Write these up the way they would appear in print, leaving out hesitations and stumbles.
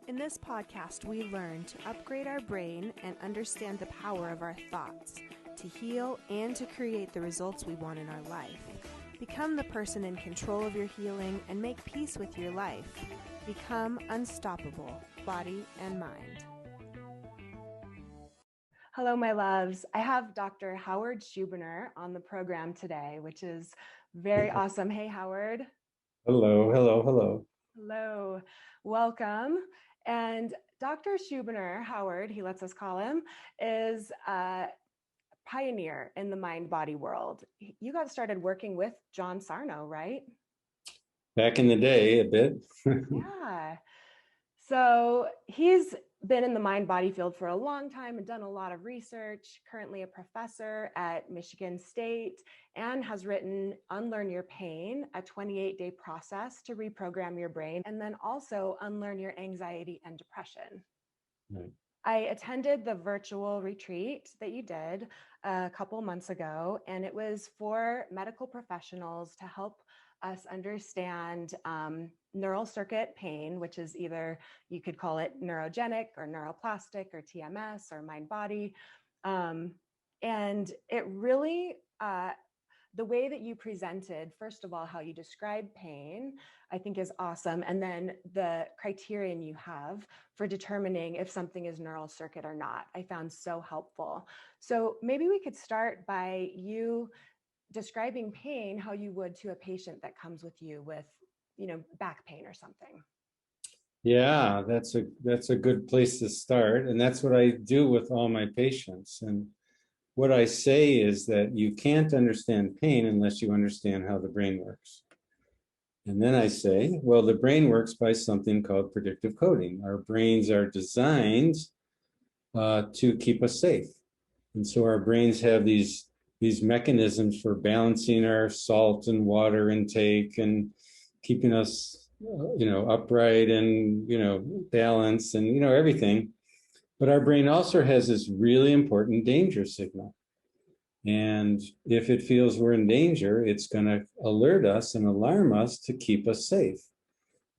In this podcast, we learn to upgrade our brain and understand the power of our thoughts, to heal and to create the results we want in our life. Become the person in control of your healing and make peace with your life. Become unstoppable, body and mind. Hello, my loves. I have Dr. Howard Schubiner on the program today, which is very awesome. Hey, Howard. Hello, hello, hello. Hello. Welcome. And Dr. Schubiner, Howard, he lets us call him, is a pioneer in the mind-body world. You got started working with John Sarno, right? Back in the day, a bit. Yeah. So he's been in the mind-body field for a long time and done a lot of research, currently a professor at Michigan State, and has written Unlearn Your Pain, a 28-day process to reprogram your brain, and then also Unlearn Your Anxiety and Depression. Right. I attended the virtual retreat that you did a couple months ago, and it was for medical professionals to help us understand neural circuit pain, which is either you could call it neurogenic or neuroplastic or TMS or mind body. And it really, the way that you presented, first of all, how you describe pain, I think is awesome. And then the criterion you have for determining if something is neural circuit or not, I found so helpful. So maybe we could start by you describing pain how you would to a patient that comes with you with, back pain or something. Yeah, that's a good place to start. And that's what I do with all my patients. And what I say is that you can't understand pain unless you understand how the brain works. And then I say, well, the brain works by something called predictive coding. Our brains are designed to keep us safe. And so our brains have these mechanisms for balancing our salt and water intake and keeping us, upright and, balanced and, everything. But our brain also has this really important danger signal. And if it feels we're in danger, it's going to alert us and alarm us to keep us safe.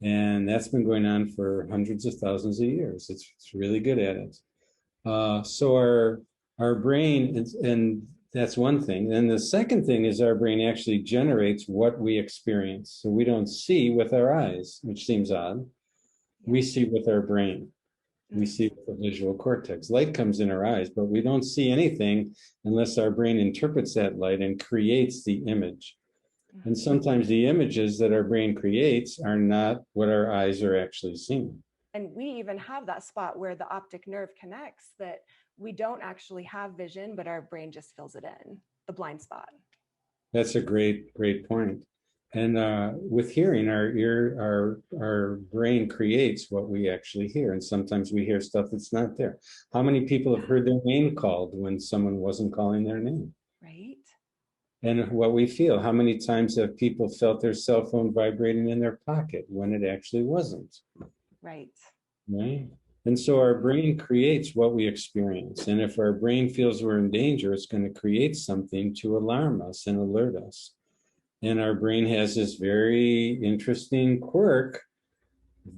And that's been going on for hundreds of thousands of years. It's really good at it. So our brain, and that's one thing. And the second thing is our brain actually generates what we experience. So we don't see with our eyes, which seems odd. We see with our brain. We see with the visual cortex. Light comes in our eyes, but we don't see anything unless our brain interprets that light and creates the image. And sometimes the images that our brain creates are not what our eyes are actually seeing. And we even have that spot where the optic nerve connects that we don't actually have vision, but our brain just fills it in, the blind spot. That's a great point. And with hearing, our brain creates what we actually hear. And sometimes we hear stuff that's not there. How many people have heard their name called when someone wasn't calling their name? Right. And what we feel, how many times have people felt their cell phone vibrating in their pocket when it actually wasn't? Right. Right. And so our brain creates what we experience. And if our brain feels we're in danger, it's going to create something to alarm us and alert us. And our brain has this very interesting quirk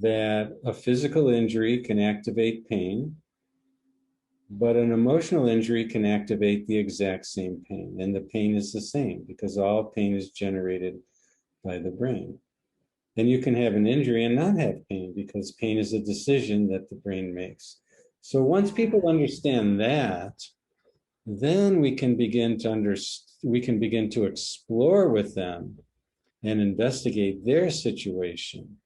that a physical injury can activate pain, but an emotional injury can activate the exact same pain. And the pain is the same because all pain is generated by the brain. And you can have an injury and not have pain because pain is a decision that the brain makes. So once people understand that, then we can begin to explore with them and investigate their situation.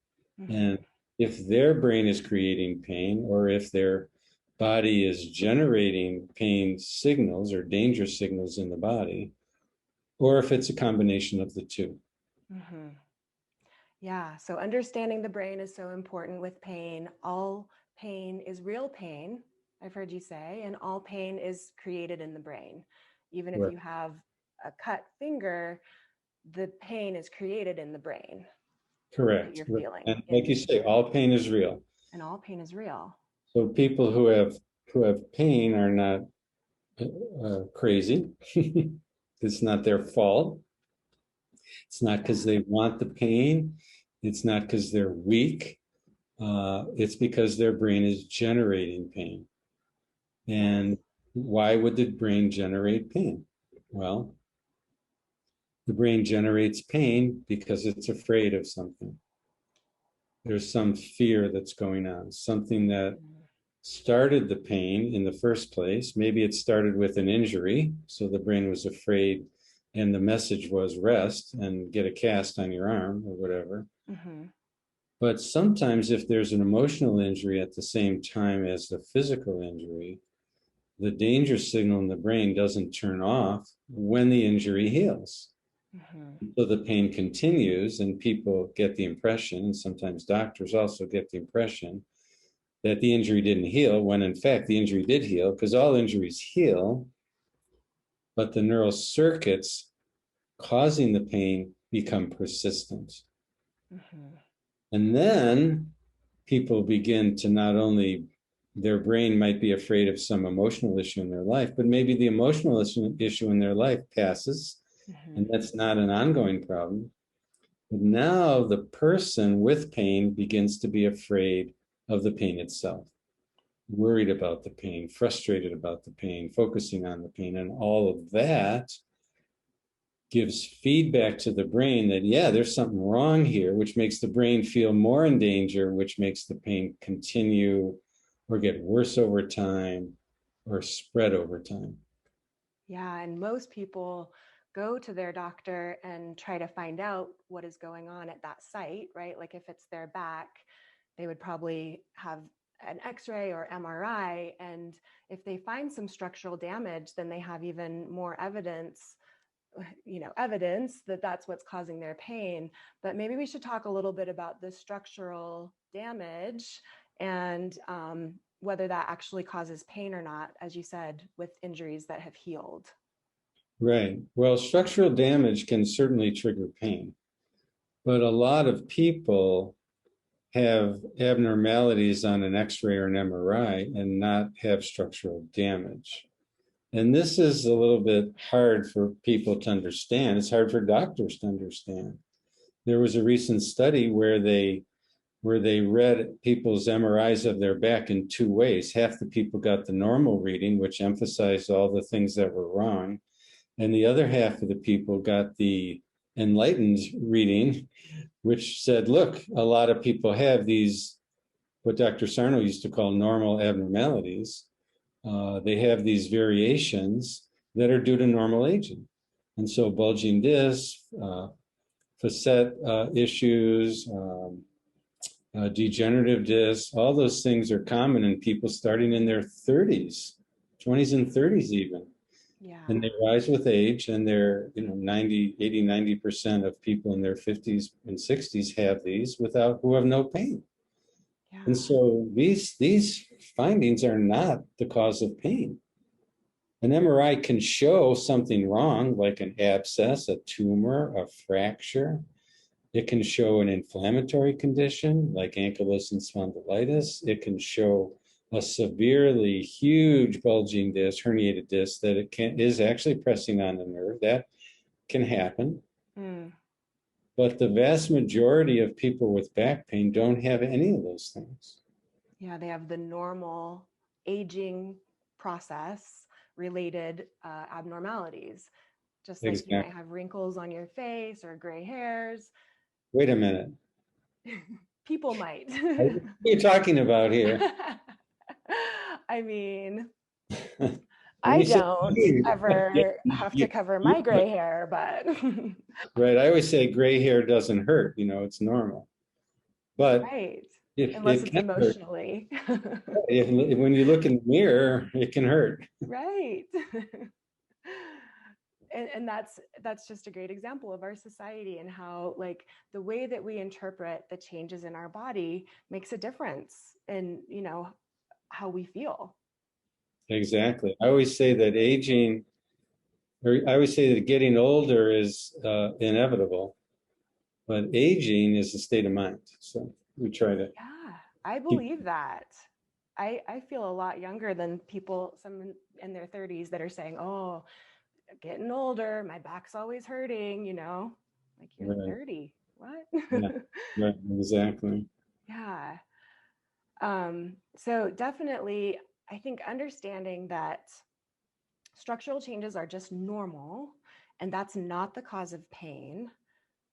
And if their brain is creating pain, or if their body is generating pain signals or danger signals in the body, or if it's a combination of the two. Mm-hmm. Yeah, so understanding the brain is so important with pain. All pain is real pain, I've heard you say, and all pain is created in the brain. Even if you have a cut finger, the pain is created in the brain. Correct. You're feeling. And like you say, all pain is real. And all pain is real. So people who have pain are not crazy. It's not their fault. It's not because they want the pain. It's not because they're weak. It's because their brain is generating pain. And why would the brain generate pain? Well, the brain generates pain because it's afraid of something. There's some fear that's going on, something that started the pain in the first place. Maybe it started with an injury, so the brain was afraid, and the message was rest and get a cast on your arm or whatever. Mm-hmm. But sometimes, if there's an emotional injury at the same time as the physical injury, the danger signal in the brain doesn't turn off when the injury heals. Mm-hmm. So the pain continues, and people get the impression, and sometimes doctors also get the impression, that the injury didn't heal, when in fact the injury did heal, because all injuries heal, but the neural circuits causing the pain become persistent. Mm-hmm. And then people begin to not only, their brain might be afraid of some emotional issue in their life, but maybe the emotional issue in their life passes, Mm-hmm. and that's not an ongoing problem. But now the person with pain begins to be afraid of the pain itself, worried about the pain, frustrated about the pain, focusing on the pain, and all of that gives feedback to the brain that, yeah, there's something wrong here, which makes the brain feel more in danger, which makes the pain continue or get worse over time or spread over time. Yeah, and most people go to their doctor and try to find out what is going on at that site, right? Like if it's their back, they would probably have an x-ray or MRI, and if they find some structural damage, then they have even more evidence, evidence that that's what's causing their pain. But maybe we should talk a little bit about the structural damage and whether that actually causes pain or not, as you said, with injuries that have healed. Right. Well, structural damage can certainly trigger pain, but a lot of people have abnormalities on an x-ray or an MRI and not have structural damage. And this is a little bit hard for people to understand. It's hard for doctors to understand. There was a recent study where they read people's MRIs of their back in two ways. Half the people got the normal reading, which emphasized all the things that were wrong, and the other half of the people got the enlightened reading, which said, look, a lot of people have these, what Dr. Sarno used to call normal abnormalities. They have these variations that are due to normal aging. And so bulging disc, facet issues, degenerative disc, all those things are common in people starting in their 30s, 20s and 30s even. Yeah. And they rise with age, and they're, 90% of people in their 50s and 60s have these who have no pain. Yeah. And so these findings are not the cause of pain. An MRI can show something wrong, like an abscess, a tumor, a fracture. It can show an inflammatory condition like ankylosing spondylitis. It can show a severely huge bulging disc, herniated disc that is actually pressing on the nerve. That can happen. Mm. But the vast majority of people with back pain don't have any of those things. Yeah, they have the normal aging process related abnormalities, just like you Exactly. might have wrinkles on your face or gray hairs. Wait a minute. People might. What are you talking about here? I mean, When I you say don't ever have to cover my gray hair, but right, I always say gray hair doesn't hurt, it's normal. But right. if Unless it it's can hurt, emotionally. if when you look in the mirror, it can hurt. Right. And that's just a great example of our society and how like the way that we interpret the changes in our body makes a difference in how we feel. Exactly. I always say that aging, or I always say that getting older is inevitable, but aging is a state of mind. So we try to Yeah, I keep. believe that. I feel a lot younger than people, some in their 30s that are saying, oh, getting older, my back's always hurting, like you're Right. 30. What? Yeah. Right. Exactly. Yeah. So definitely, I think understanding that structural changes are just normal and that's not the cause of pain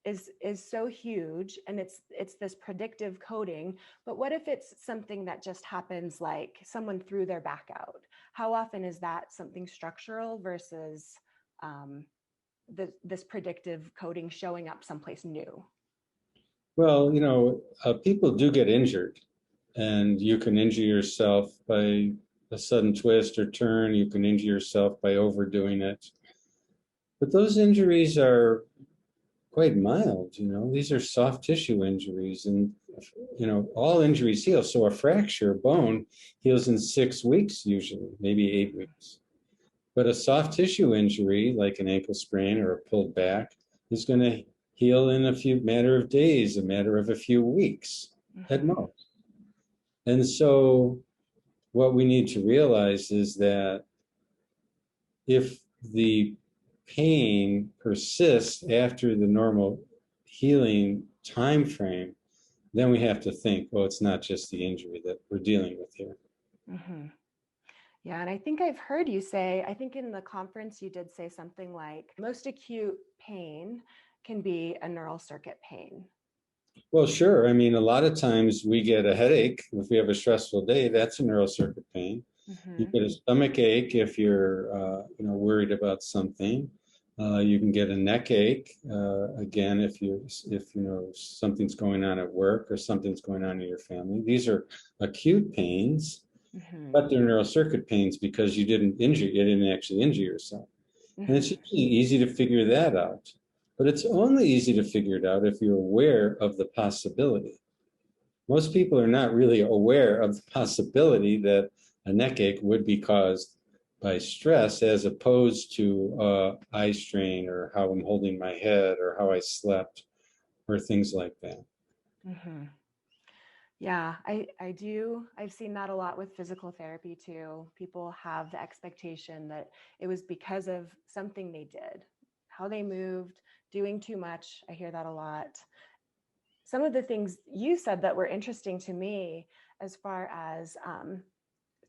is so huge, and it's this predictive coding. But what if it's something that just happens, like someone threw their back out? How often is that something structural versus this predictive coding showing up someplace new? Well, people do get injured, and you can injure yourself by a sudden twist or turn. You can injure yourself by overdoing it. But those injuries are quite mild. These are soft tissue injuries, and all injuries heal. So a fracture bone heals in 6 weeks, usually, maybe 8 weeks. But a soft tissue injury, like an ankle sprain or a pulled back, is going to heal in matter of days, a matter of a few weeks at Mm-hmm. most. And so what we need to realize is that if the pain persists after the normal healing time frame, then we have to think, oh, it's not just the injury that we're dealing with here. Mm-hmm. Yeah, and I think I've heard you say, I think in the conference you did say something like most acute pain can be a neural circuit pain. Well, sure. I mean, a lot of times we get a headache if we have a stressful day. That's a neural circuit pain. You Mm-hmm. get a stomach ache if you're, worried about something. You can get a neck ache again if something's going on at work or something's going on in your family. These are acute pains, Mm-hmm. but they're neural circuit pains because you didn't actually injure yourself. And it's Mm-hmm. usually easy to figure that out. But it's only easy to figure it out if you're aware of the possibility. Most people are not really aware of the possibility that a neck ache would be caused by stress as opposed to eye strain or how I'm holding my head or how I slept or things like that. Mm-hmm. Yeah, I do. I've seen that a lot with physical therapy too. People have the expectation that it was because of something they did, how they moved, doing too much. I hear that a lot. Some of the things you said that were interesting to me, as far as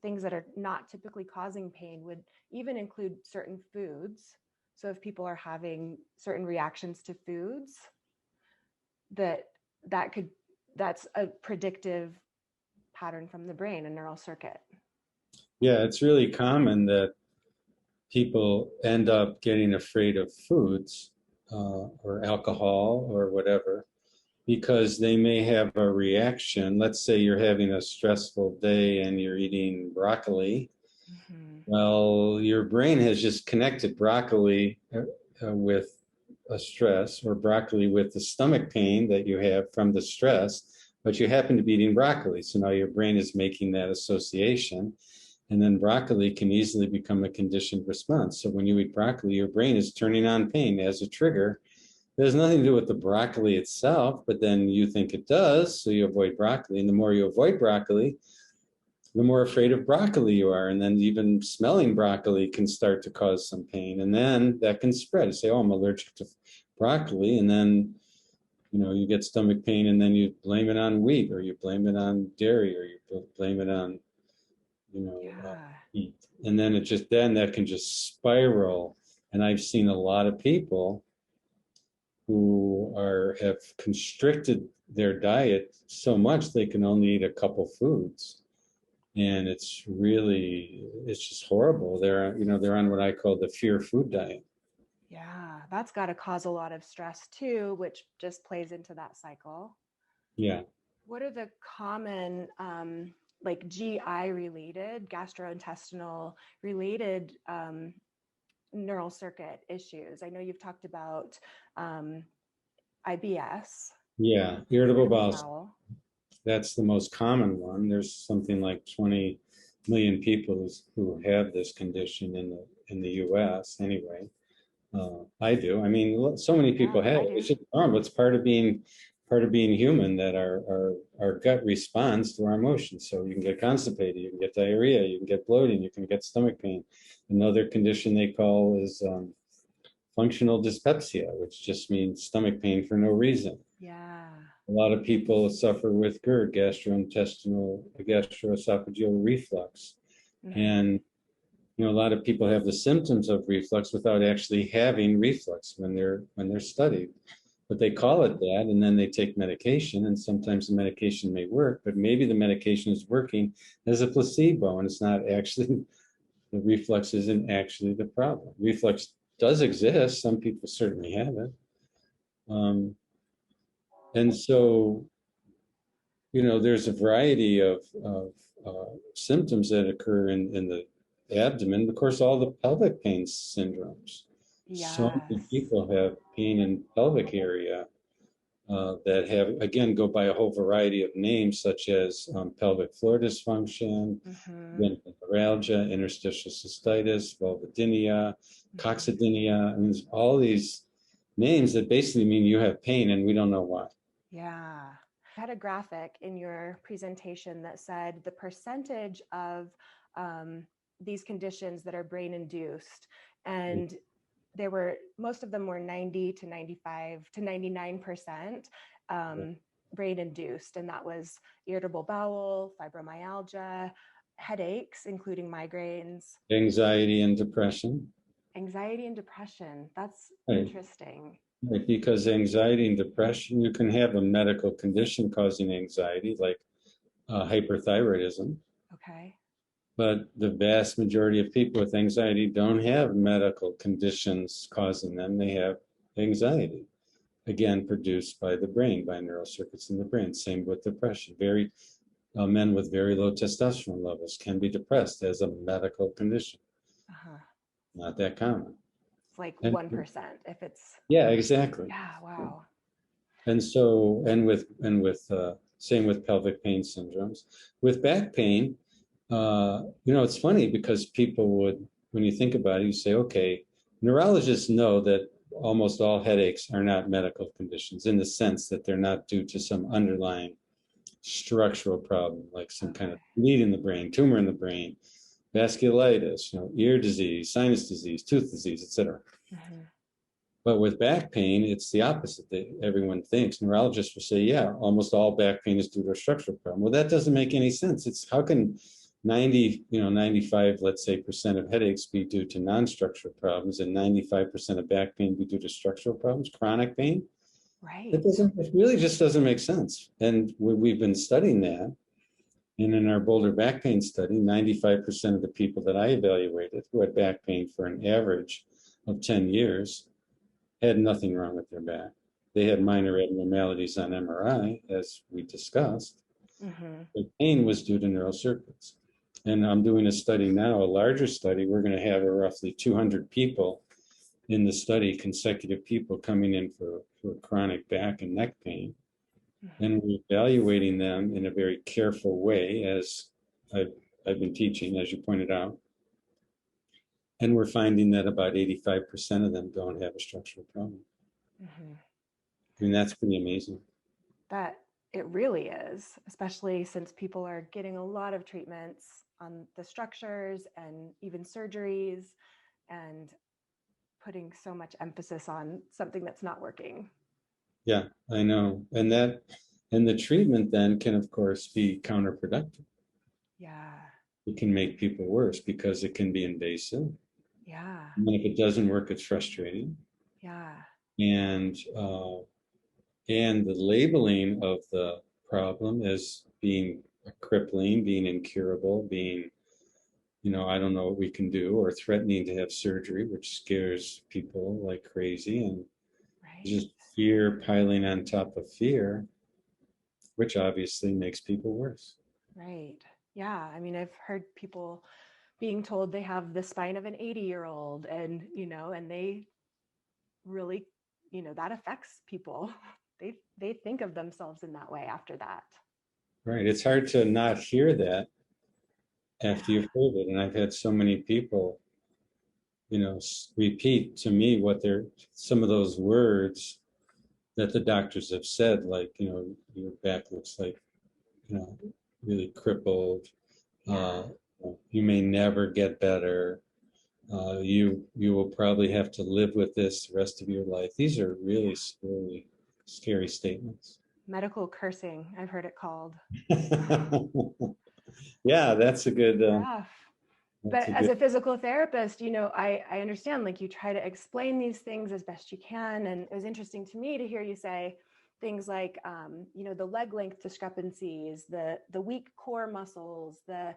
things that are not typically causing pain, would even include certain foods. So if people are having certain reactions to foods, that that could that's a predictive pattern from the brain, a neural circuit. Yeah, it's really common that people end up getting afraid of foods or alcohol or whatever because they may have a reaction. Let's say you're having a stressful day and you're eating broccoli. Mm-hmm. Well, your brain has just connected broccoli with a stress or broccoli with the stomach pain that you have from the stress, but you happen to be eating broccoli. So now your brain is making that association. And then broccoli can easily become a conditioned response. So when you eat broccoli, your brain is turning on pain as a trigger. It has nothing to do with the broccoli itself, but then you think it does, so you avoid broccoli. And the more you avoid broccoli, the more afraid of broccoli you are. And then even smelling broccoli can start to cause some pain. And then that can spread. You say, oh, I'm allergic to broccoli. And then, you get stomach pain and then you blame it on wheat or you blame it on dairy or you blame it on, Yeah. meat. And then that can just spiral. And I've seen a lot of people who have constricted their diet so much they can only eat a couple foods, and it's just horrible. They're on what I call the fear food diet. Yeah, that's got to cause a lot of stress too, which just plays into that cycle. Yeah. What are the common, like GI related, gastrointestinal related neural circuit issues? I know you've talked about um, IBS, Yeah, irritable irritable bowel. bowel. That's the most common one. There's something like 20 million people who have this condition in the US anyway. I do. I mean, so many Yeah, people have I it. do. It's just normal. It's part of being human that our gut responds to our emotions. So you can get constipated, you can get diarrhea, you can get bloating, you can get stomach pain. Another condition they call is functional dyspepsia, which just means stomach pain for no reason. Yeah. A lot of people suffer with GERD, gastroesophageal reflux. And a lot of people have the symptoms of reflux without actually having reflux when they're studied. But they call it that, and then they take medication, and sometimes the medication may work, but maybe the medication is working as a placebo, and it's not actually, the reflux isn't actually the problem. Reflux does exist. Some people certainly have it. And so, there's a variety of symptoms that occur in the abdomen. Of course, all the pelvic pain syndromes. Yes. So many people have pain in pelvic area that have, again, go by a whole variety of names, such as pelvic floor dysfunction, neuralgia, interstitial cystitis, vulvodynia, coccydynia. I mean, there's all these names that basically mean you have pain and we don't know why. Yeah. I had a graphic in your presentation that said the percentage of these conditions that are brain induced, and most of them were 90 to 95 to 99% brain induced. And that was irritable bowel, fibromyalgia, headaches, including migraines, Anxiety and depression. Anxiety and depression. That's Right. Interesting. Right, because anxiety and depression, you can have a medical condition causing anxiety, like hyperthyroidism. Okay. But the vast majority of people with anxiety don't have medical conditions causing them. They have anxiety, again, produced by the brain, by neural circuits in the brain. Same with depression. Men with very low testosterone levels can be depressed as a medical condition. Not that common. It's like 1% if it's. Yeah, exactly. Yeah, wow. And so, same with pelvic pain syndromes. With back pain, it's funny because people would, when you think about it, you say, okay, neurologists know that almost all headaches are not medical conditions in the sense that they're not due to some underlying structural problem, like some kind of bleed in the brain, tumor in the brain, vasculitis, ear disease, sinus disease, tooth disease, etc. But with back pain, it's the opposite. Everyone thinks. Neurologists will say, yeah, almost all back pain is due to a structural problem. Well, that doesn't make any sense. It's how can 95, let's say, percent of headaches be due to non-structural problems and 95% of back pain be due to structural problems, chronic pain? Right. It really just doesn't make sense. And we've been studying that. And in our Boulder back pain study, 95% of the people that I evaluated who had back pain for an average of 10 years had nothing wrong with their back. They had minor abnormalities on MRI, as we discussed. The pain was due to neural circuits. And I'm doing a study now, a larger study. We're going to have roughly 200 people in the study, consecutive people coming in for chronic back and neck pain. And we're evaluating them in a very careful way, as I've been teaching, as you pointed out. And we're finding that about 85% of them don't have a structural problem. I mean, that's pretty amazing. That it really is, especially since people are getting a lot of treatments on the structures and even surgeries and putting so much emphasis on something that's not working. Yeah, I know. And the treatment then can, of course, be counterproductive. Yeah. It can make people worse because it can be invasive. Yeah. And if it doesn't work, it's frustrating. Yeah. And the labeling of the problem as being crippling, being incurable, being, I don't know what we can do, or threatening to have surgery, which scares people like crazy. And just fear piling on top of fear, which obviously makes people worse. Right. Yeah. I mean, I've heard people being told they have the spine of an 80-year-old and, and they really, that affects people. They think of themselves in that way after that. Right. It's hard to not hear that after you've heard it. And I've had so many people, repeat to me some of those words that the doctors have said, like, your back looks like, really crippled. You may never get better. You will probably have to live with this the rest of your life. These are really scary statements. Medical cursing, I've heard it called. Yeah, that's a good, Yeah. But as a physical therapist, I understand, like, you try to explain these things as best you can. And it was interesting to me to hear you say things like, the leg length discrepancies, the weak core muscles, the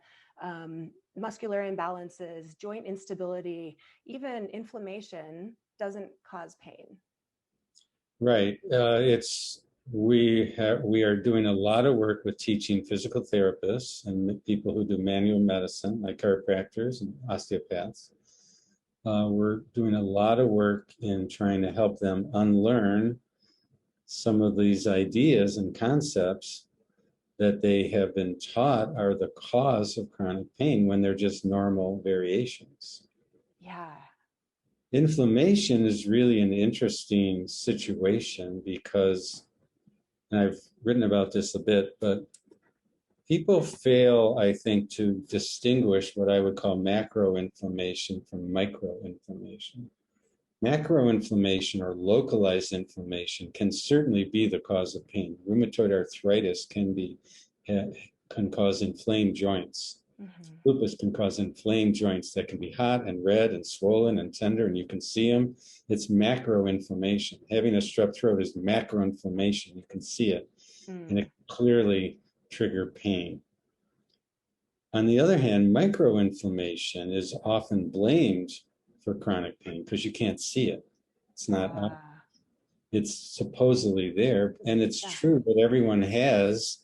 muscular imbalances, joint instability, even inflammation doesn't cause pain. Right. We are doing a lot of work with teaching physical therapists and people who do manual medicine, like chiropractors and osteopaths. We're doing a lot of work in trying to help them unlearn some of these ideas and concepts that they have been taught are the cause of chronic pain when they're just normal variations. Yeah. Inflammation is really an interesting situation because, and I've written about this a bit, but people fail, I think, to distinguish what I would call macro inflammation from micro inflammation. Macro inflammation or localized inflammation can certainly be the cause of pain. Rheumatoid arthritis can cause inflamed joints. Mm-hmm. Lupus can cause inflamed joints that can be hot and red and swollen and tender, and you can see them. It's macro inflammation. Having a strep throat is macro inflammation. You can see it, and it clearly trigger pain. On the other hand, micro inflammation is often blamed for chronic pain because you can't see it. It's not, it's supposedly there, and it's true that everyone has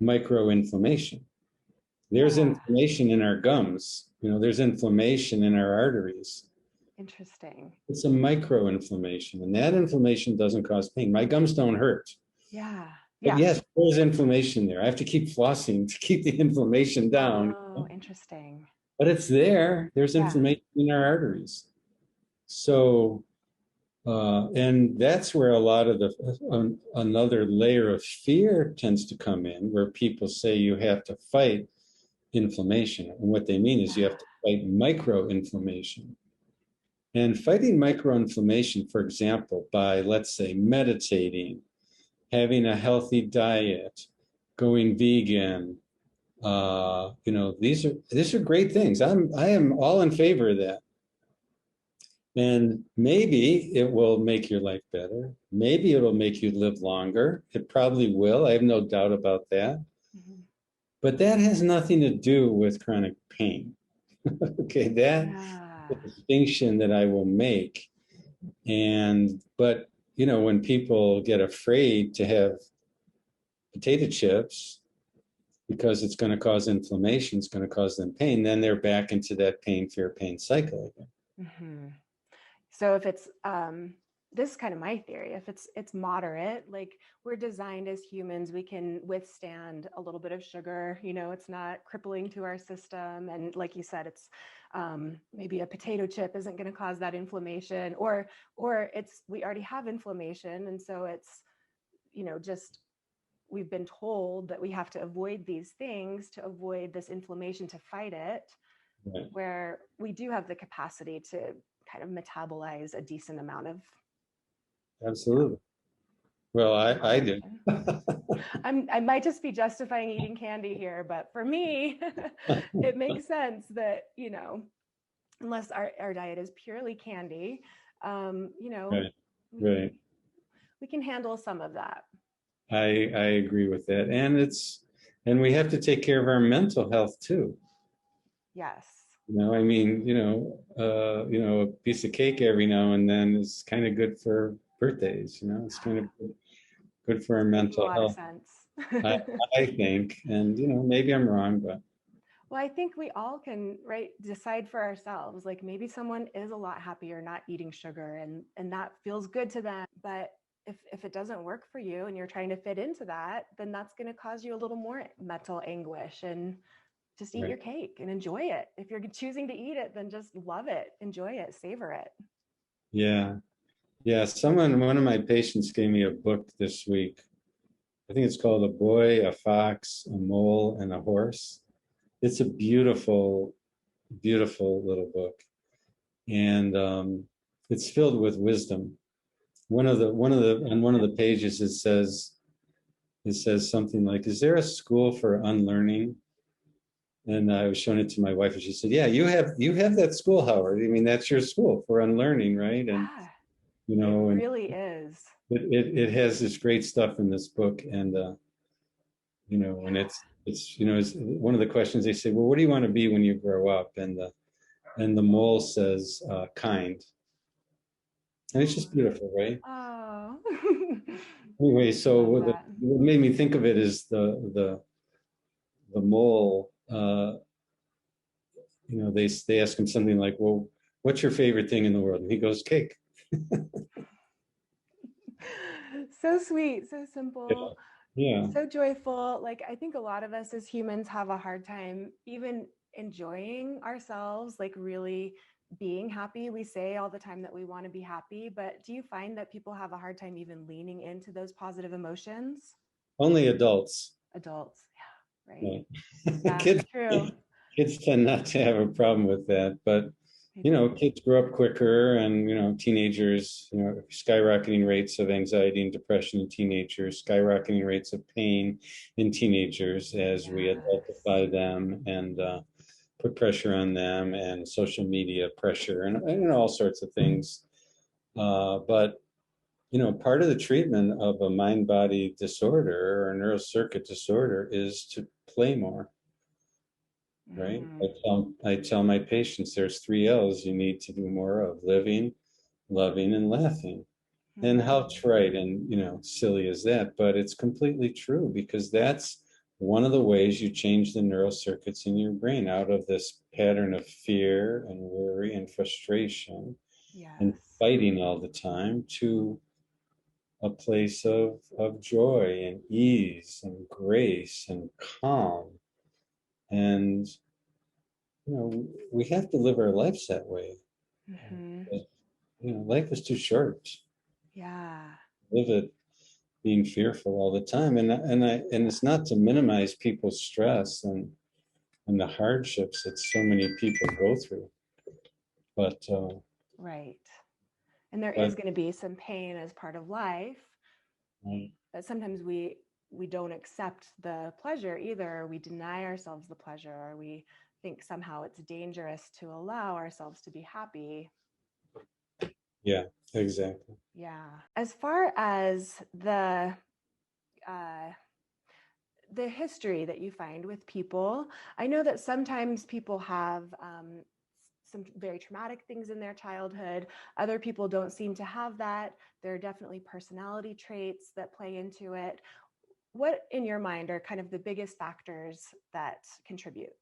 micro inflammation. There's inflammation in our gums. There's inflammation in our arteries. Interesting. It's a micro inflammation, and that inflammation doesn't cause pain. My gums don't hurt. Yeah. But yes, there's inflammation there. I have to keep flossing to keep the inflammation down. Oh, interesting. But it's there. There's inflammation in our arteries. So, and that's where a lot of another layer of fear tends to come in, where people say you have to fight inflammation. And what they mean is you have to fight microinflammation. And fighting microinflammation, for example, by, let's say, meditating, having a healthy diet, going vegan, these are great things. I am all in favor of that. And maybe it will make your life better. Maybe it'll make you live longer. It probably will. I have no doubt about that. Mm-hmm. But that has nothing to do with chronic pain. Okay, that's the distinction that I will make. But when people get afraid to have potato chips because it's going to cause inflammation, it's going to cause them pain, then they're back into that pain, fear, pain cycle again. Mm-hmm. So if it's, this is kind of my theory, if it's moderate, like we're designed as humans, we can withstand a little bit of sugar, it's not crippling to our system. And like you said, it's maybe a potato chip isn't going to cause that inflammation, or we already have inflammation. And so it's, just, we've been told that we have to avoid these things to avoid this inflammation, to fight it, right, where we do have the capacity to kind of metabolize a decent amount of. Absolutely. Well, I do. I might just be justifying eating candy here, but for me, it makes sense that, unless our diet is purely candy, right. We can handle some of that. I agree with that. And we have to take care of our mental health too. Yes. A piece of cake every now and then is kind of good for birthdays, it's kind of good for our mental health. I think, and maybe I'm wrong, but. Well, I think we all can, right, decide for ourselves. Like maybe someone is a lot happier not eating sugar and that feels good to them. But if it doesn't work for you and you're trying to fit into that, then that's going to cause you a little more mental anguish. And just eat your cake and enjoy it. If you're choosing to eat it, then just love it, enjoy it, savor it. Yeah. Yeah. One of my patients gave me a book this week. I think it's called A Boy, a Fox, a Mole, and a Horse. It's a beautiful, beautiful little book. And it's filled with wisdom. On one of the pages, it says, it says something like, is there a school for unlearning? And I was showing it to my wife, and she said, yeah, you have that school, Howard. I mean, that's your school for unlearning, right? And Yeah, you it know, and really is. it has this great stuff in this book. And you know, and Yeah. it's you know, it's one of the questions they say, well, what do you want to be when you grow up? And the mole says, kind. And it's just beautiful, right? Oh, Anyway, I so love what that. made me think of it is the mole. You know, they ask him something like, well, what's your favorite thing in the world? And he goes, cake. So sweet, so Yeah. simple, Yeah. so joyful. Like, I think a lot of us as humans have a hard time even enjoying ourselves, like really being happy. We say all the time that we want to be happy, but do you find that people have a hard time even leaning into those positive emotions? Only adults. Adults, yeah, right. Right. Yeah, Kids, true. kids tend not to have a problem with that, but They you know, don't. kids grow up quicker, and you know, teenagers, you know, skyrocketing rates of anxiety and depression in teenagers, skyrocketing rates of pain in teenagers as we Yes. adultify them and put pressure on them, and social media pressure, and all sorts of things. But you know, part of the treatment of a mind-body disorder or a neurocircuit disorder is to play more, right? Mhm. I tell my patients there's 3 L's you need to do more of: living, loving, and laughing. And how Mhm. trite and, you know, silly is that? But it's completely true, because that's one of the ways you change the neural circuits in your brain out of this pattern of fear and worry and frustration and Yes. fighting all the time to a place of joy and ease and grace and calm. And, you know, we have to live our lives that way. Mhm. You know, life is too short. Yeah. Live it being fearful all the time. And it's not to minimize people's stress and the hardships that so many people go through. But Right. And there is but going to be some pain as part of life, but sometimes we don't accept the pleasure either. We deny ourselves the pleasure, or we think somehow it's dangerous to allow ourselves to be happy. yeah, exactly. Yeah. As far as uh, the history that you find with people, I know that sometimes people have some very traumatic things in their childhood. Other people don't seem to have that. There are definitely personality traits that play into it. What, in your mind, are kind of the biggest factors that contribute,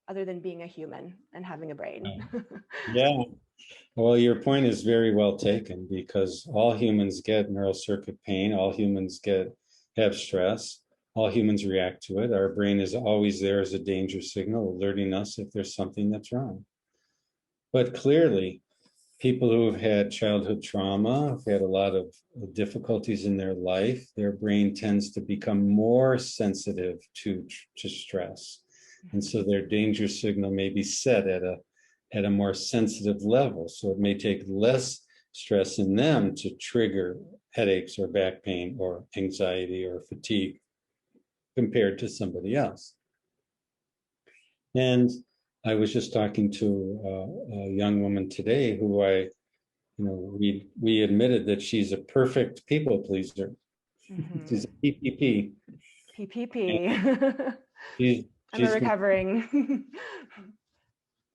other than being a human and having a brain? Yeah. Well, your point is very well taken, because all humans get neural circuit pain, all humans have stress, all humans react to it. Our brain is always there as a danger signal, alerting us if there's something that's wrong. But clearly, people who have had childhood trauma, have had a lot of difficulties in their life, their brain tends to become more sensitive to stress. And so their danger signal may be set at a more sensitive level. So it may take less stress in them to trigger headaches or back pain or anxiety or fatigue compared to somebody else. And I was just talking to a young woman today who you know, we admitted that she's a perfect people pleaser. She's a Mhm. PPP. And PPP. she's I'm a she's recovering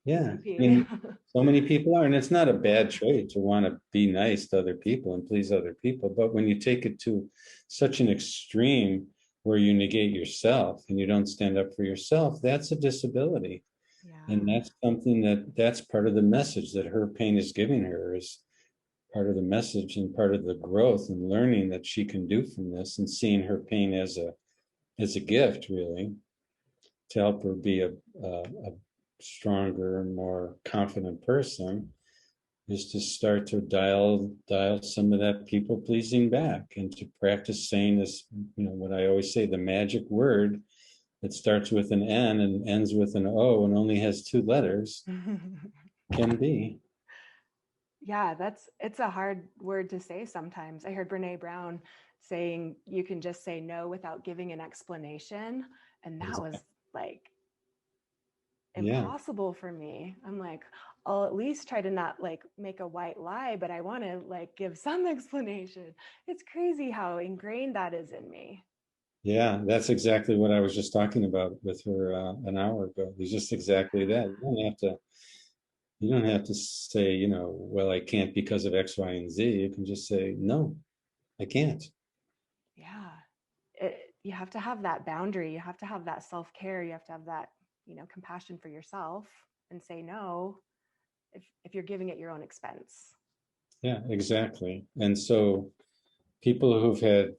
yeah. I PPP. mean, so many people are, and it's not a bad trait to want to be nice to other people and please other people. But when you take it to such an extreme where you negate yourself and you don't stand up for yourself, that's a disability. And Yeah. that's something that's part of the message that her pain is giving her, is part of the message and part of the growth and learning that she can do from this, and seeing her pain as a gift, really, to help her be a stronger and more confident person, is to start to dial some of that people pleasing back, and to practice saying this, you know, what I always say, the magic word that starts with an N and ends with an O and only has 2 letters, can be. Yeah, it's a hard word to say sometimes. I heard Brene Brown saying you can just say no without giving an explanation. And that was like Yeah. impossible for me. I'm like, I'll at least try to not like make a white lie, but I want to like give some explanation. It's crazy how ingrained that is in me. Yeah, that's exactly what I was just talking about with her an hour ago. It's just exactly that. You don't have to say, well, I can't because of X, Y, and Z. You can just say, no, I can't. Yeah. You have to have that boundary. You have to have that self-care. You have to have that, compassion for yourself and say no if you're giving it your own expense. Yeah, exactly. And so people who've had,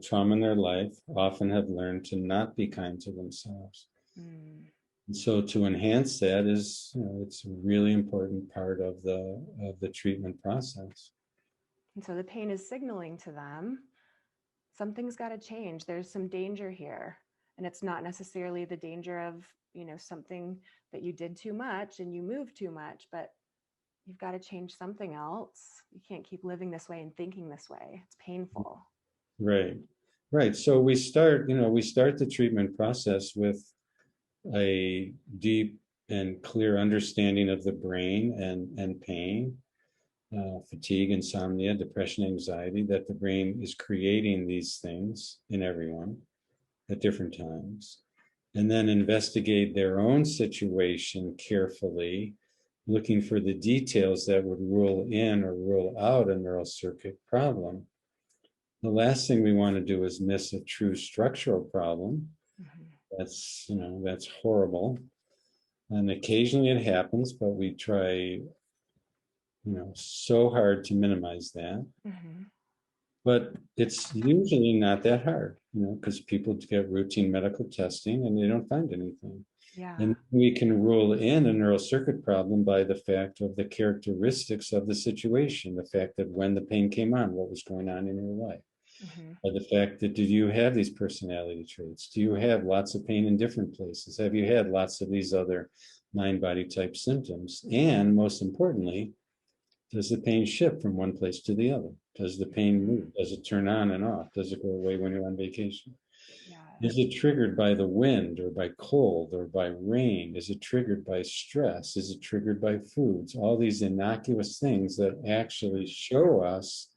trauma in their life often have learned to not be kind to themselves. Mm. And so to enhance that is, it's a really important part of the treatment process. And so the pain is signaling to them something's got to change. There's some danger here. And it's not necessarily the danger of, something that you did too much and you moved too much, but you've got to change something else. You can't keep living this way and thinking this way. It's painful. Right. Right. So we start the treatment process with a deep and clear understanding of the brain and pain, fatigue, insomnia, depression, anxiety, that the brain is creating these things in everyone at different times, and then investigate their own situation carefully, looking for the details that would rule in or rule out a neural circuit problem. The last thing we want to do is miss a true structural problem. Mm-hmm. That's horrible. And occasionally it happens, but we try, so hard to minimize that. Mm-hmm. But it's usually not that hard, because people get routine medical testing and they don't find anything. Yeah. And we can rule in a neural circuit problem by the fact of the characteristics of the situation, the fact that when the pain came on, what was going on in your life. Mm-hmm. By the fact that, did you have these personality traits? Do you have lots of pain in different places? Have you had lots of these other mind body type symptoms? And most importantly, does the pain shift from one place to the other? Does the pain move? Does it turn on and off? Does it go away when you're on vacation? Yeah. Is it triggered by the wind or by cold or by rain? Is it triggered by stress? Is it triggered by foods? All these innocuous things that actually show us,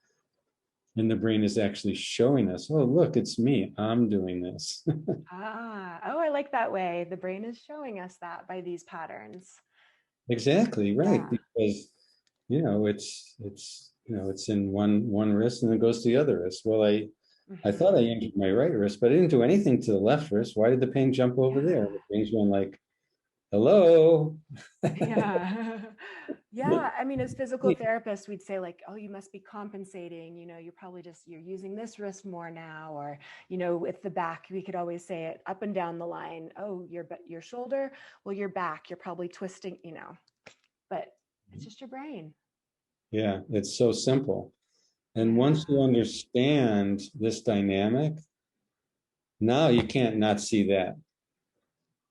and the brain is actually showing us, oh, look, it's me. I'm doing this. Oh, I like that way. The brain is showing us that by these patterns. Exactly, right. Yeah. Because, it's in one wrist and it goes to the other wrist. Well, I thought I Mm-hmm. injured my right wrist, but I didn't do anything to the left wrist. Why did the pain jump over Yeah. there? The pain's going like, hello. Yeah. Yeah. I mean, as physical therapists, we'd say like, oh, you must be compensating, you're using this wrist more now, or, with the back, we could always say it up and down the line. Oh, your shoulder, well, your back, you're probably twisting, but it's just your brain. Yeah, it's so simple. And Yeah. once you understand this dynamic, now you can't not see that.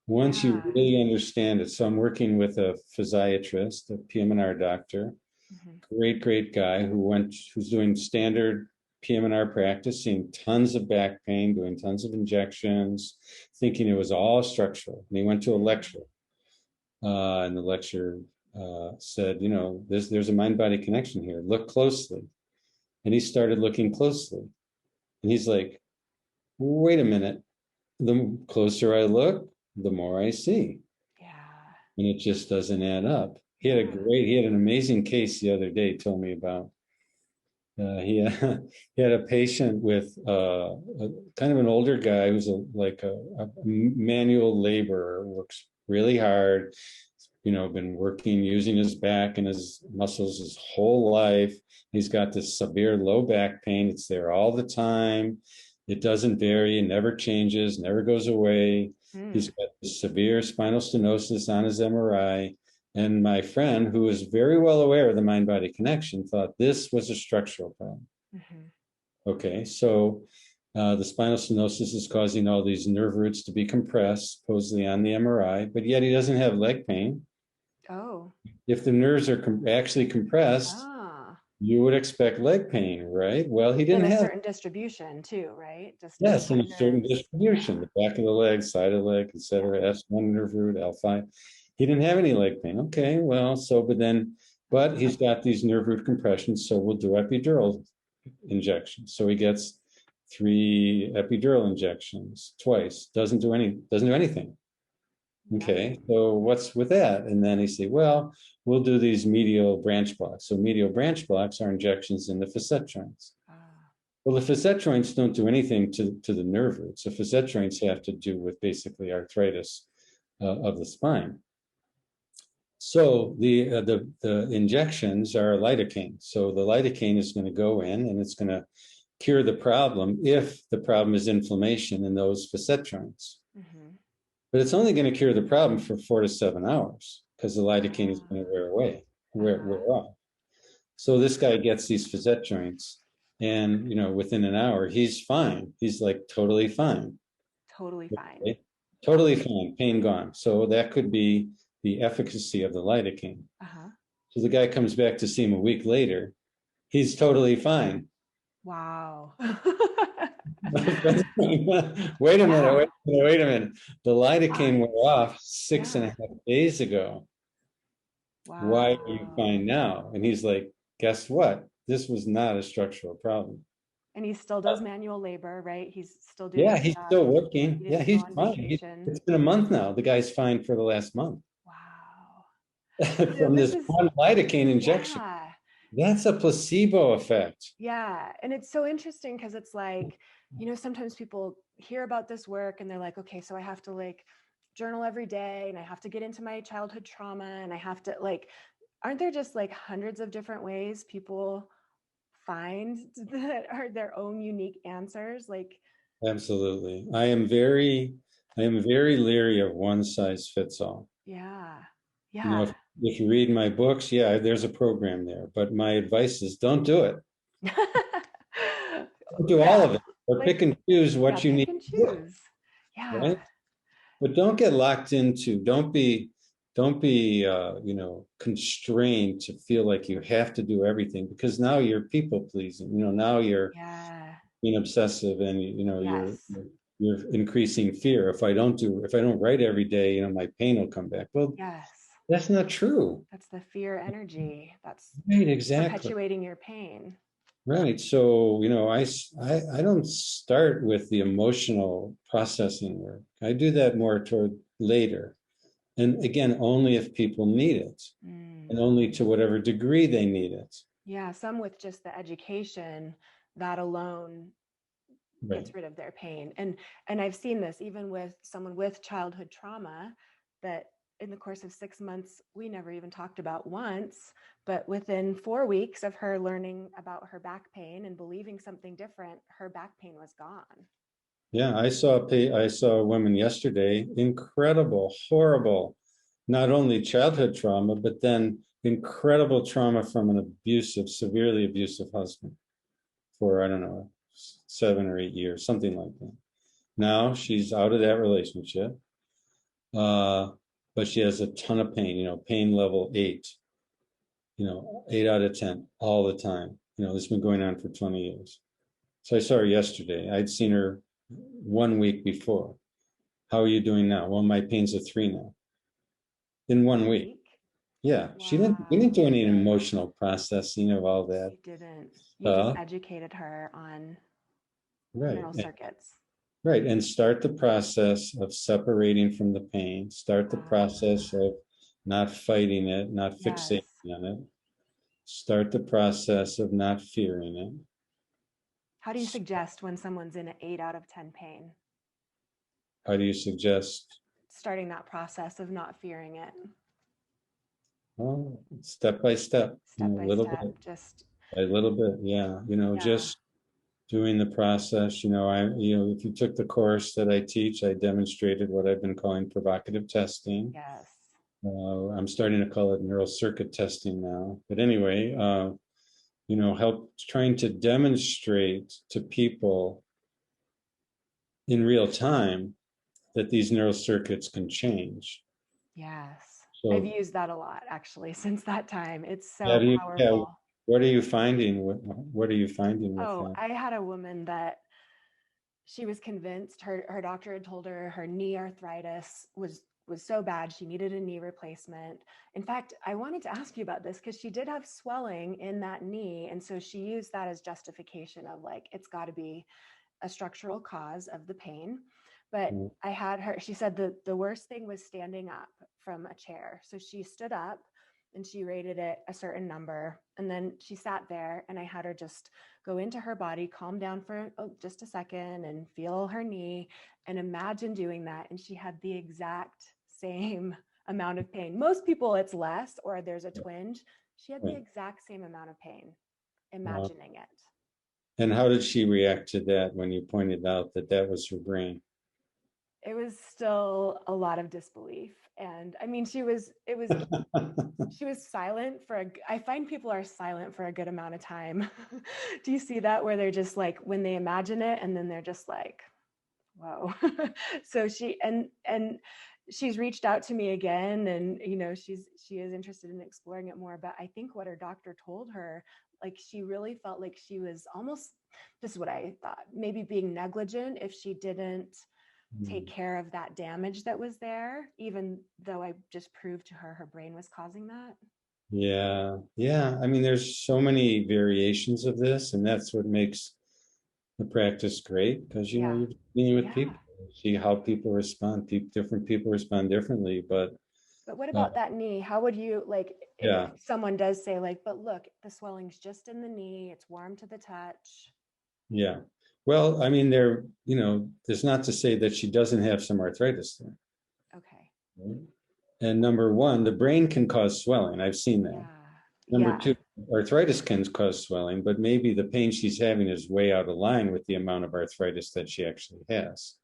Once you Yeah. really understand it. So I'm working with a physiatrist, a PM&R doctor, Mm-hmm. great guy who's doing standard PM&R practice, seeing tons of back pain, doing tons of injections, thinking it was all structural. And he went to a lecture, and the lecture said, there's a mind-body connection here. Look closely. And he started looking closely. And he's like, wait a minute. The closer I look, the more I see. Yeah. And it just doesn't add up. Yeah. He had an amazing case the other day, told me about. He he had a patient with a kind of an older guy who's a manual laborer, works really hard, been working using his back and his muscles his whole life. He's got this severe low back pain. It's there all the time. It doesn't vary, it never changes, never goes away. He's Mm. got this severe spinal stenosis on his MRI. And my friend, who is very well aware of the mind body connection, thought this was a structural problem. Mm-hmm. Okay, so the spinal stenosis is causing all these nerve roots to be compressed, supposedly on the MRI, but yet he doesn't have leg pain. Oh. If the nerves are actually compressed, Ah. You would expect leg pain, right? Well, he In didn't a have, certain distribution too, right? Just yes, in different a certain nerves. distribution, the back of the leg, side of the leg, Yeah. etc. S1 nerve root, L5. He didn't have any leg pain. Okay, well, so, but he's got these nerve root compressions, so we'll do epidural injections. So he gets 3 epidural injections twice. Doesn't do anything. Okay, so what's with that? And then he say, well, we'll do these medial branch blocks. So medial branch blocks are injections in the facet joints. Ah, Well, the facet joints don't do anything to the nerve roots. The facet joints have to do with basically arthritis of the spine. So the injections are lidocaine. So the lidocaine is going to go in and it's going to cure the problem if the problem is inflammation in those facet joints. mm-hmm. But it's only going to cure the problem for 4 to 7 hours because the lidocaine is going to Ah, wear away, wear uh-huh. off. So this guy gets these facet joints, and within an hour, he's fine. He's like totally fine. Totally fine. Okay? Totally fine, pain gone. So that could be the efficacy of the lidocaine. Uh-huh. So the guy comes back to see him a week later. He's totally fine. Wow. Wait a minute, Yeah. wait a minute. The lidocaine What? wore off six and a Yeah. half days ago. Why are you Wow. fine now? And he's like, guess what? This was not a structural problem. And he still does manual labor, right? He's still doing Yeah, he's stuff. still working. He Yeah, didn't go he's on fine. vacation. It's been a month now. The guy's fine for the last month Wow. So from this this is, one lidocaine injection. yeah. That's a placebo effect. Yeah. And it's so interesting because it's like, sometimes people hear about this work and they're like, okay, so I have to like journal every day and I have to get into my childhood trauma and I have to like, aren't there just like hundreds of different ways people find that are their own unique answers? Like, Absolutely. I am very leery of one size fits all. yeah. You know, Yeah. if you read my books, yeah, there's a program there, but my advice is don't do it. Don't do all Yeah. of it, or Like, pick and choose yeah, what you pick need and to do, choose. Yeah. right? But don't get locked into, don't be constrained to feel like you have to do everything, because now you're people pleasing. Now you're Yeah. being obsessive, and Yes. you're increasing fear. If I don't write every day, my pain will come back. Well, Yes. that's not true. That's the fear energy that's Right, exactly. perpetuating your pain. Right. So, I don't start with the emotional processing work. I do that more toward later. And again, only if people need it, Mm. and only to whatever degree they need it. Yeah. Some with just the education, that alone Right. gets rid of their pain. And I've seen this even with someone with childhood trauma that in the course of 6 months we never even talked about once, but within 4 weeks of her learning about her back pain and believing something different, her back pain was gone. Yeah, I saw a woman yesterday, incredible, horrible, not only childhood trauma, but then incredible trauma from an severely abusive husband for, I don't know, 7 or 8 years, something like that. Now she's out of that relationship, uh, but she has a ton of pain, pain level 8, 8 out of 10 all the time. This has been going on for 20 years. So I saw her yesterday. I'd seen her 1 week before. How are you doing now? Well, my pain's a 3 now. In 1 week. 1 week. Yeah. We didn't Wow. do any emotional processing of all that You didn't. You just stuff. educated her on Right. neural circuits. Right. And start the process of separating from the pain. Start the process Ah, of not fighting it, not yes. fixating on it. Start the process of not fearing it. How do you suggest when someone's in an 8 out of 10 pain, How do you suggest? starting that process of not fearing it Well, step by step, step by little step? bit Just, by little bit. Yeah. yeah. Just doing the process. If you took the course that I teach, I demonstrated what I've been calling provocative testing. Yes. I'm starting to call it neural circuit testing now. But anyway, help trying to demonstrate to people in real time that these neural circuits can change. Yes. I've So used that a lot actually since that time. It's how so do you, yeah, powerful. What are you finding? What are you finding with Oh, that? I had a woman that she was convinced her doctor had told her her knee arthritis was so bad she needed a knee replacement. In fact, I wanted to ask you about this because she did have swelling in that knee, and so she used that as justification of like it's got to be a structural cause of the pain. But Mm. I had her, she said the worst thing was standing up from a chair. So she stood up and she rated it a certain number. And then she sat there and I had her just go into her body, calm down for just a second and feel her knee and imagine doing that. And she had the exact same amount of pain. Most people, it's less or there's a twinge. She had the Right. exact same amount of pain Wow. imagining it. And how did she react to that when you pointed out that that was her brain? It was still a lot of disbelief. And I mean, she was silent for I find people are silent for a good amount of time. Do you see that where they're just like when they imagine it and then they're just like, whoa. So and she's reached out to me again and she is interested in exploring it more, but I think what her doctor told her, like she really felt like she was almost, this is what I thought, maybe being negligent if she didn't take care of that damage that was there, even though I just proved to her her brain was causing that. Yeah, yeah. I mean, there's so many variations of this, and that's what makes the practice great because Yeah. you're dealing with Yeah. people, see how people respond. Different people respond differently, but But what uh, about that knee? How would you like if yeah, someone does say like, but look, the swelling's just in the knee, it's warm to the touch. yeah. Well, I mean, there's not to say that she doesn't have some arthritis there. Okay. Right? And number one, the brain can cause swelling. I've seen that. Yeah. Number Yeah. two, arthritis can cause swelling, but maybe the pain she's having is way out of line with the amount of arthritis that she actually has.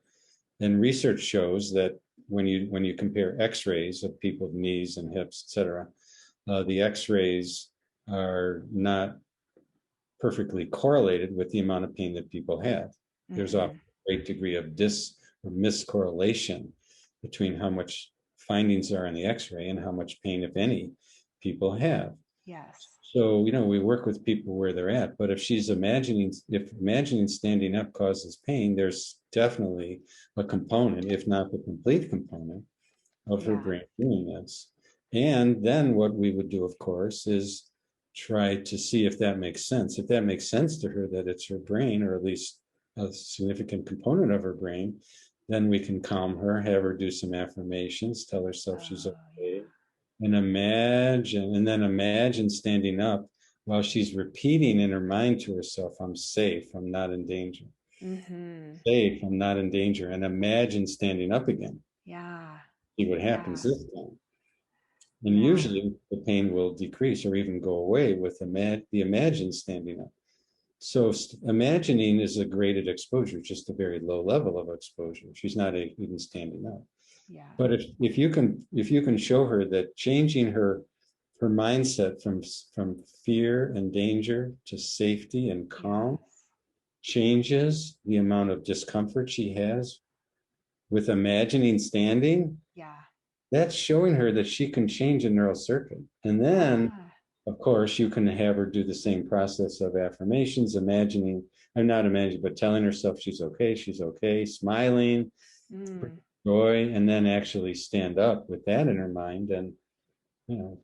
And research shows that when you compare X-rays of people's knees and hips, et cetera, the X-rays are not perfectly correlated with the amount of pain that people have. There's often Mm-hmm. a great degree of dis or miscorrelation between how much findings are on the X-ray and how much pain, if any, people have. Yes. So, we work with people where they're at, but if imagining standing up causes pain, there's definitely a component, if not the complete component, of her Yeah. brain doing this. And then what we would do, of course, is try to see if that makes sense. If that makes sense to her that it's her brain, or at least a significant component of her brain, then we can calm her, have her do some affirmations, tell herself she's Oh, okay, and then imagine standing up while she's repeating in her mind to herself, I'm safe, I'm not in danger. yeah. Mm-hmm. Safe, I'm not in danger. And imagine standing up again. Yeah. See what happens Yeah. this time. And Yeah. usually the pain will decrease or even go away with the imagined standing up. So imagining is a graded exposure, just a very low level of exposure. She's not even standing up. Yeah. But if you can show her that changing her mindset from fear and danger to safety and calm Yes. changes the amount of discomfort she has with imagining standing, Yeah. that's showing her that she can change a neural circuit. And then, Yeah. of course, you can have her do the same process of affirmations, imagining, I'm not imagining, but telling herself she's okay, smiling, Mm. joy, and then actually stand up with that in her mind. And,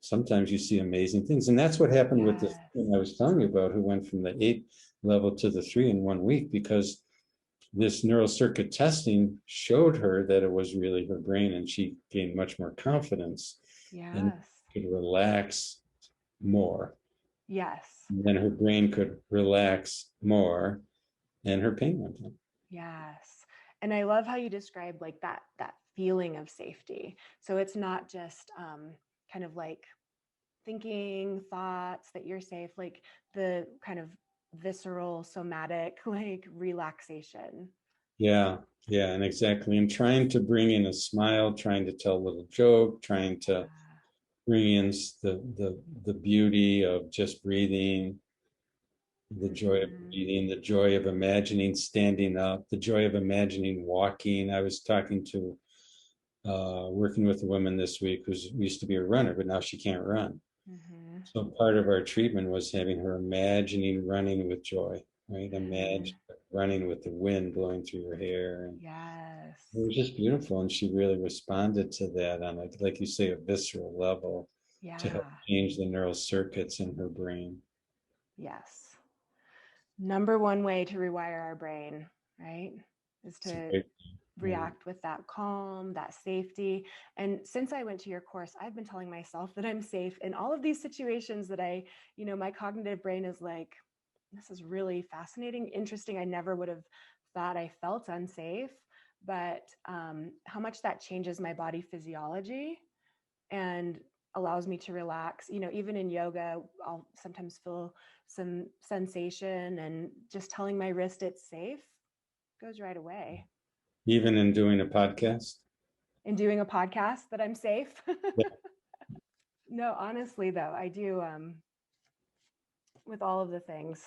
sometimes you see amazing things. And that's what happened with this Yes. thing I was telling you about, who went from the 8 level to the 3 in 1 week, because this neural circuit testing showed her that it was really her brain, and she gained much more confidence and Yes. could relax more. Yes. And then her brain could relax more and her pain went down. Yes. And I love how you describe like that feeling of safety. So it's not just kind of like thinking thoughts that you're safe, like the kind of visceral somatic like relaxation. Yeah, yeah, and exactly. And trying to bring in a smile, trying to tell a little joke, trying to Yeah. bring in the beauty of just breathing, the joy of Mm-hmm. breathing, the joy of imagining standing up, the joy of imagining walking. I was talking to working with a woman this week who used to be a runner, but now she can't run. Mm-hmm. So part of our treatment was having her imagining running with joy, right? Imagine running with the wind blowing through your hair. And Yes. it was just beautiful. And she really responded to that on, like you say, a visceral level to help Yeah. change the neural circuits in her brain. Yes. Number one way to rewire our brain, right, is It's a to great, yeah. react with that calm, that safety. And since I went to your course, I've been telling myself that I'm safe in all of these situations that my cognitive brain is like, this is really fascinating, interesting. I never would have thought I felt unsafe, but how much that changes my body physiology and allows me to relax. Even in yoga, I'll sometimes feel some sensation, and just telling my wrist it's safe goes right away. Even in doing a podcast. In doing a podcast, that I'm safe. Yeah. No, honestly though, I do, with all of the things,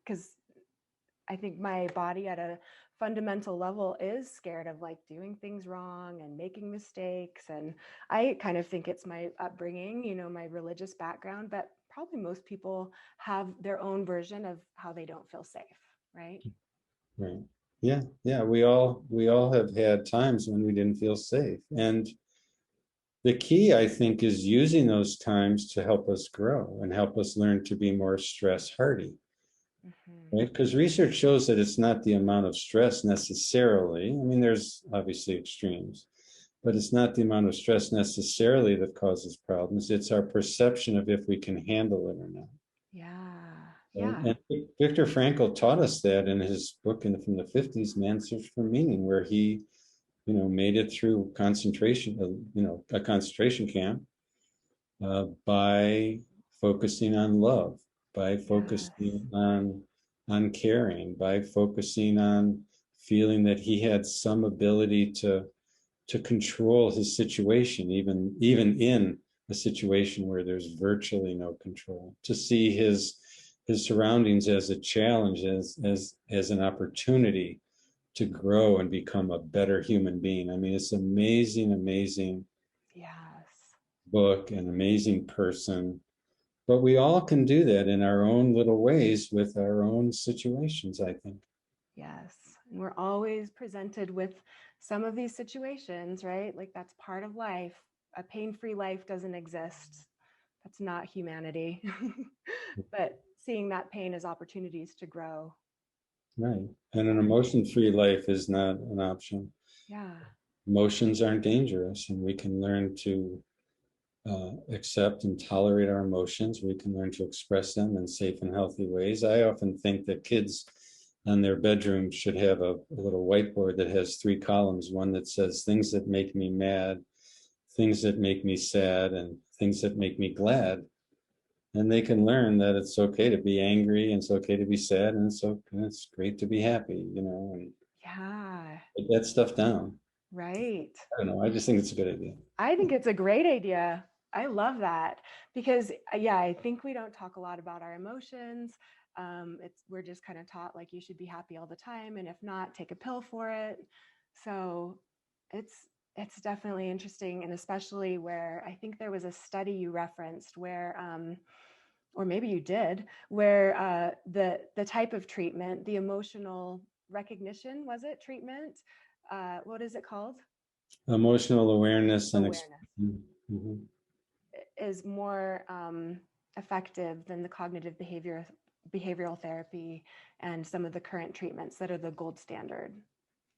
because I think my body at a fundamental level is scared of like doing things wrong and making mistakes. And I kind of think it's my upbringing, my religious background, but probably most people have their own version of how they don't feel safe, right? Right. Yeah. Yeah. We all have had times when we didn't feel safe. And the key, I think, is using those times to help us grow and help us learn to be more stress hardy. Mm-hmm. Right? Because research shows that it's not the amount of stress necessarily. I mean, there's obviously extremes, but it's not the amount of stress necessarily that causes problems. It's our perception of if we can handle it or not. Yeah. Right? Yeah. And Viktor Frankl taught us that in his book from the 50s, Man's Search for Meaning, where he, made it through a concentration camp by focusing on love, by Yes. focusing on caring, by focusing on feeling that he had some ability to control his situation, even in a situation where there's virtually no control. To see his surroundings as a challenge, as an opportunity to grow and become a better human being. I mean, it's amazing, amazing Yes. book, an amazing person. But we all can do that in our own little ways with our own situations, I think. Yes. And we're always presented with some of these situations, right? Like that's part of life. A pain-free life doesn't exist. That's not humanity. But seeing that pain as opportunities to grow. Right. And an Yeah. emotion-free life is not an option. Yeah. Emotions aren't dangerous, and we can learn to accept and tolerate our emotions. We can learn to express them in safe and healthy ways. I often think that kids on their bedroom should have a little whiteboard that has 3 columns, one that says things that make me mad, things that make me sad, and things that make me glad. And they can learn that it's okay to be angry, and it's okay to be sad, and it's great to be happy, and Yeah. put that stuff down. Right. I don't know. I just think it's a good idea. I think it's a great idea. I love that because, yeah, I think we don't talk a lot about our emotions. We're just kind of taught like you should be happy all the time, and if not, take a pill for it. So it's it's definitely interesting, and especially where I think there was a study you referenced where, or maybe you did, where the type of treatment, the emotional recognition, was it treatment? What is it called? Emotional awareness and Awareness expression. Mhm. is more effective than the cognitive behavioral therapy and some of the current treatments that are the gold standard.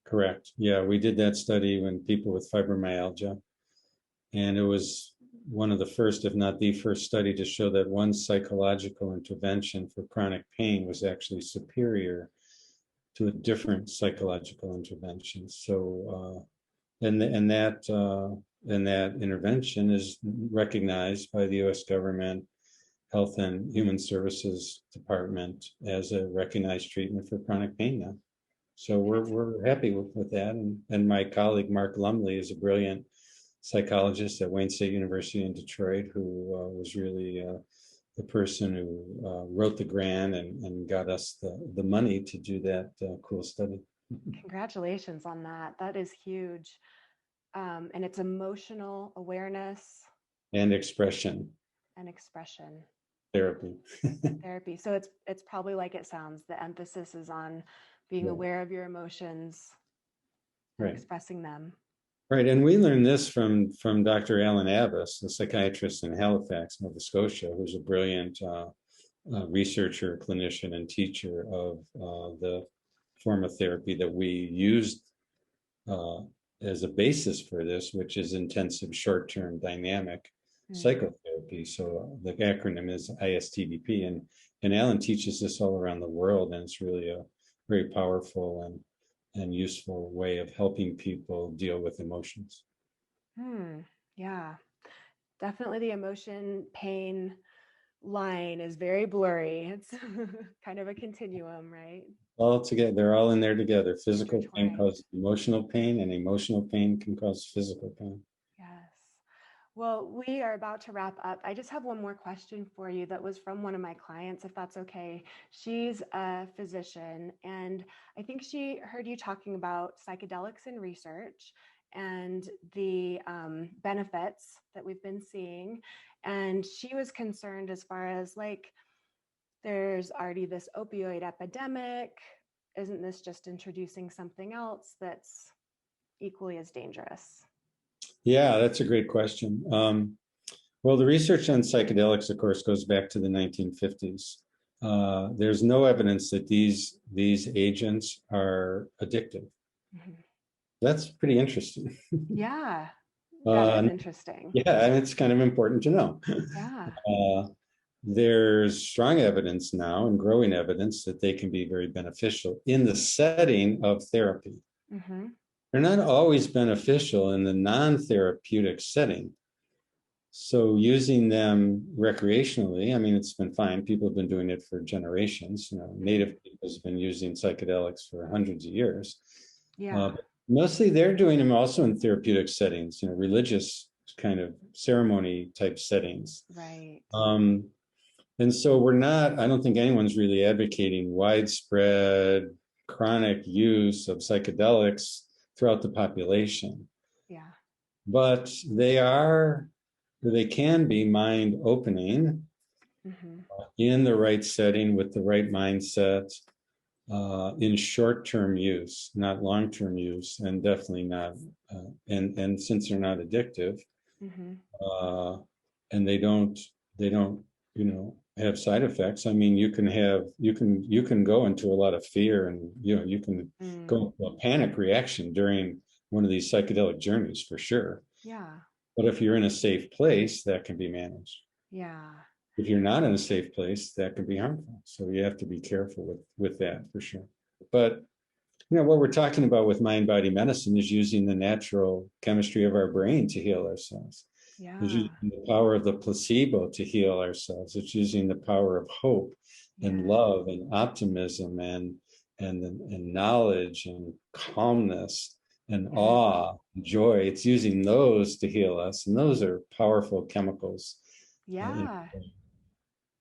Correct. Yeah, we did that study when people with fibromyalgia, and it was one of the first, if not the first study to show that one psychological intervention for chronic pain was actually superior to a different psychological intervention. So, and that intervention is recognized by the U.S. government Health and Human Services Department as a recognized treatment for chronic pain now. So we're happy with that. And my colleague Mark Lumley is a brilliant psychologist at Wayne State University in Detroit, who was really the person who wrote the grant and got us the money to do that cool study. Congratulations on that. That is huge. And it's emotional awareness And expression. and expression Therapy. therapy. So it's probably like it sounds. The emphasis is on being Yeah. aware of your emotions and Right. expressing them. Right. And we learned this from Dr. Alan Abbas, a psychiatrist in Halifax, Nova Scotia, who's a brilliant researcher, clinician, and teacher of the form of therapy that we used uh, as a basis for this, which is intensive short-term dynamic psychotherapy. So the acronym is Istdp, and Alan teaches this all around the world, and it's really a very powerful and useful way of helping people deal with emotions. Yeah, definitely the emotion pain line is very blurry. It's kind of a continuum, right? All together, they're all in there together. Physical pain Intertwined. causes emotional pain, and emotional pain can cause physical pain. Yes. Well, we are about to wrap up. I just have one more question for you that was from one of my clients, if that's okay. She's a physician, and I think she heard you talking about psychedelics in research and the benefits that we've been seeing. And she was concerned as far as like, there's already this opioid epidemic. Isn't this just introducing something else that's equally as dangerous? Yeah, that's a great question. Well, the research on psychedelics, of course, goes back to the 1950s. There's no evidence that these agents are addictive. Mhm. That's pretty interesting. Yeah, that is interesting. Yeah, and it's kind of important to know. Yeah. Uh, there's strong evidence now and growing evidence that they can be very beneficial in the setting of therapy. Mm-hmm. They're not always beneficial in the non-therapeutic setting. So using them recreationally, I mean, it's been fine. People have been doing it for generations. You know, native people have been using psychedelics for hundreds of years. Yeah. But mostly they're doing them also in therapeutic settings, you know, religious kind of ceremony type settings. Right. And so we're not, I don't think anyone's really advocating widespread chronic use of psychedelics throughout the population. Yeah. But they can be mind opening Mm-hmm. in the right setting with the right mindset in short-term use, not long-term use, and definitely not. And since they're not addictive, Mm-hmm. uh, and they don't have side effects. I mean, you can go into a lot of fear, and you can go into a panic reaction during one of these psychedelic journeys for sure. Yeah. But if you're in a safe place, that can be managed. Yeah. If you're not in a safe place, that can be harmful. So you have to be careful with that for sure. But what we're talking about with mind-body medicine is using the natural chemistry of our brain to heal ourselves. It's Yeah. using the power of the placebo to heal ourselves. It's using the power of hope and Yeah. love and optimism and knowledge and calmness and awe, and joy. It's using those to heal us, and those are powerful chemicals. Yeah.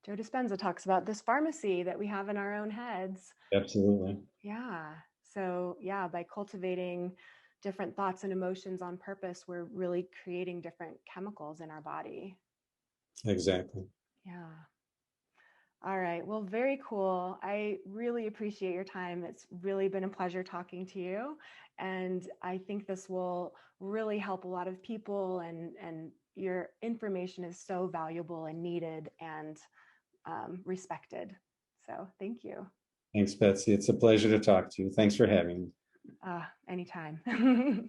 Joe Dispenza talks about this pharmacy that we have in our own heads. Absolutely. Yeah. So, yeah, by cultivating different thoughts and emotions on purpose, we're really creating different chemicals in our body. Exactly. Yeah. All right. Well, very cool. I really appreciate your time. It's really been a pleasure talking to you. And I think this will really help a lot of people, and your information is so valuable and needed and respected. So thank you. Thanks, Betsy. It's a pleasure to talk to you. Thanks for having me. Anytime.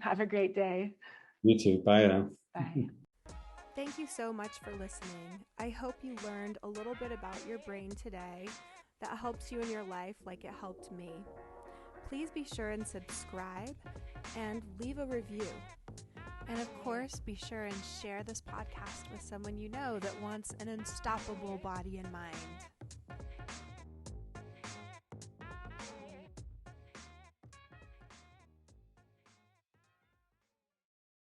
Have a great day. You too. Bye now. Bye. Thank you so much for listening. I hope you learned a little bit about your brain today that helps you in your life like it helped me. Please be sure and subscribe and leave a review. And of course, be sure and share this podcast with someone you know that wants an unstoppable body and mind.